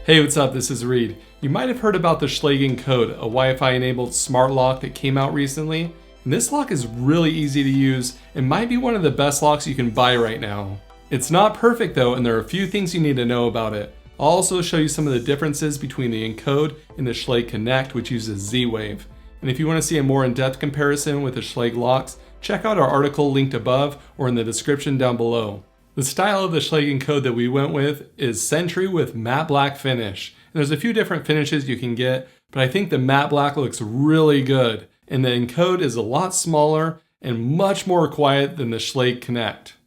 Hey, what's up? This is Reed. You might have heard about the Schlage Encode, a Wi-Fi enabled smart lock that came out recently. And this lock is really easy to use and might be one of the best locks you can buy right now. It's not perfect though, and there are a few things you need to know about it. I'll also show you some of the differences between the Encode and the Schlage Connect, which uses Z-Wave. And if you want to see a more in-depth comparison with the Schlage locks, check out our article linked above or in the description down below. The style of the Schlage Encode that we went with is Century with matte black finish. And there's a few different finishes you can get, but I think the matte black looks really good. And the Encode is a lot smaller and much more quiet than the Schlage Connect.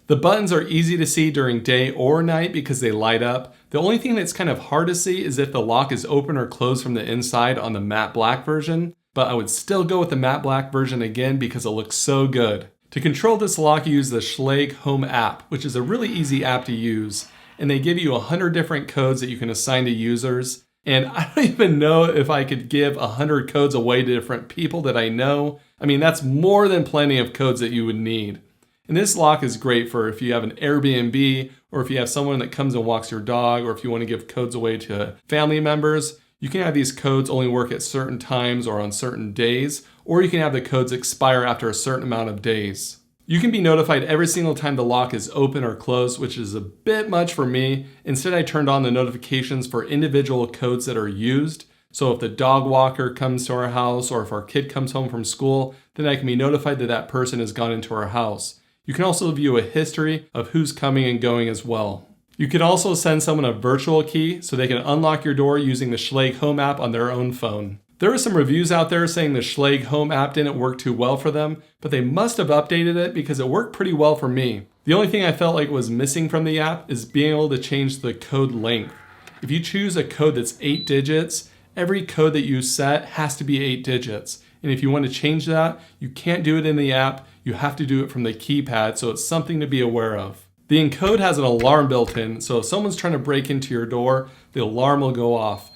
The buttons are easy to see during day or night because they light up. The only thing that's kind of hard to see is if the lock is open or closed from the inside on the matte black version. But I would still go with the matte black version again because it looks so good. To control this lock, you use the Schlage Home app, which is a really easy app to use. And they give you 100 different codes that you can assign to users. And I don't even know if I could give 100 codes away to different people that I know. I mean, that's more than plenty of codes that you would need. And this lock is great for if you have an Airbnb, or if you have someone that comes and walks your dog, or if you want to give codes away to family members. You can have these codes only work at certain times or on certain days, or you can have the codes expire after a certain amount of days. You can be notified every single time the lock is open or closed, which is a bit much for me. Instead, I turned on the notifications for individual codes that are used. So if the dog walker comes to our house, or if our kid comes home from school, then I can be notified that that person has gone into our house. You can also view a history of who's coming and going as well. You can also send someone a virtual key so they can unlock your door using the Schlage Home app on their own phone. There are some reviews out there saying the Schlage Home app didn't work too well for them, but they must have updated it because it worked pretty well for me. The only thing I felt like was missing from the app is being able to change the code length. If you choose a code that's 8 digits, every code that you set has to be 8 digits. And if you want to change that, you can't do it in the app, you have to do it from the keypad, so it's something to be aware of. The Encode has an alarm built in, so if someone's trying to break into your door, the alarm will go off.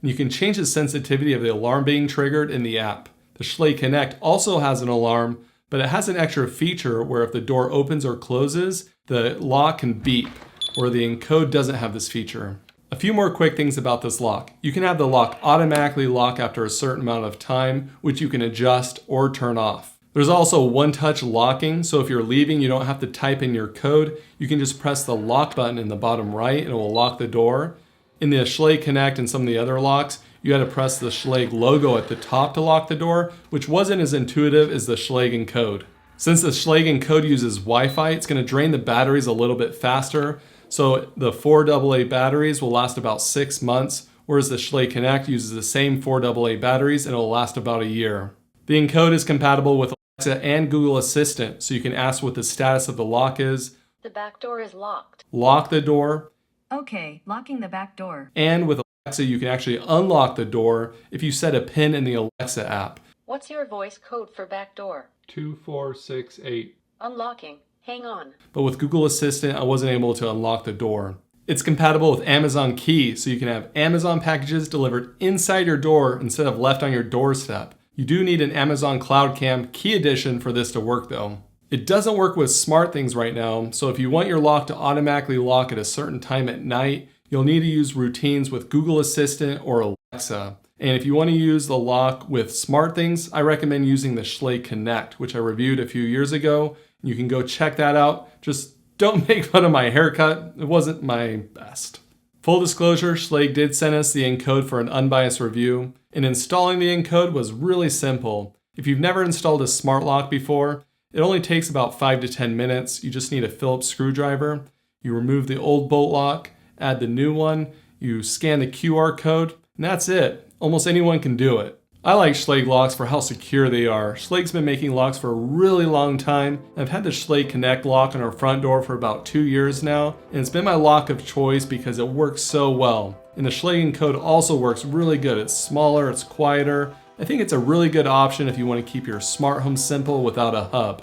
And you can change the sensitivity of the alarm being triggered in the app. The Schlage Connect also has an alarm, but it has an extra feature where if the door opens or closes, the lock can beep, where the Encode doesn't have this feature. A few more quick things about this lock. You can have the lock automatically lock after a certain amount of time, which you can adjust or turn off. There's also one-touch locking, so if you're leaving, you don't have to type in your code. You can just press the lock button in the bottom right and it will lock the door. In the Schlage Connect and some of the other locks, you had to press the Schlage logo at the top to lock the door, which wasn't as intuitive as the Schlage Encode. Since the Schlage Encode uses Wi-Fi, it's going to drain the batteries a little bit faster, so the 4 AA batteries will last about 6 months, whereas the Schlage Connect uses the same 4 AA batteries and it will last about a year. The Encode is compatible with Alysa and Google Assistant, so you can ask what the status of the lock is. The back door is locked. Lock the door. Okay, locking the back door. And with Alexa, you can actually unlock the door if you set a pin in the Alexa app. What's your voice code for back door? 2468. Unlocking. Hang on. But with Google Assistant, I wasn't able to unlock the door. It's compatible with Amazon Key, so you can have Amazon packages delivered inside your door instead of left on your doorstep. You do need an Amazon Cloud Cam Key Edition for this to work though. It doesn't work with smart things right now, so if you want your lock to automatically lock at a certain time at night, you'll need to use routines with Google Assistant or Alexa. And if you want to use the lock with smart things, I recommend using the Schlage Connect, which I reviewed a few years ago. You can go check that out. Just don't make fun of my haircut. It wasn't my best. Full disclosure, Schlage did send us the Encode for an unbiased review, and installing the Encode was really simple. If you've never installed a smart lock before, it only takes about 5 to 10 minutes. You just need a Phillips screwdriver. You remove the old bolt lock, add the new one, you scan the QR code, and that's it. Almost anyone can do it. I like Schlage locks for how secure they are. Schlage's been making locks for a really long time. I've had the Schlage Connect lock on our front door for about 2 years now, and it's been my lock of choice because it works so well. And the Schlage Encode also works really good. It's smaller, it's quieter. I think it's a really good option if you want to keep your smart home simple without a hub.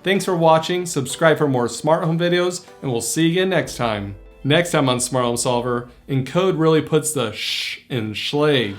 Thanks for watching, subscribe for more smart home videos, and we'll see you again next time. Next time on Smart Home Solver, Encode really puts the sh in Schlage.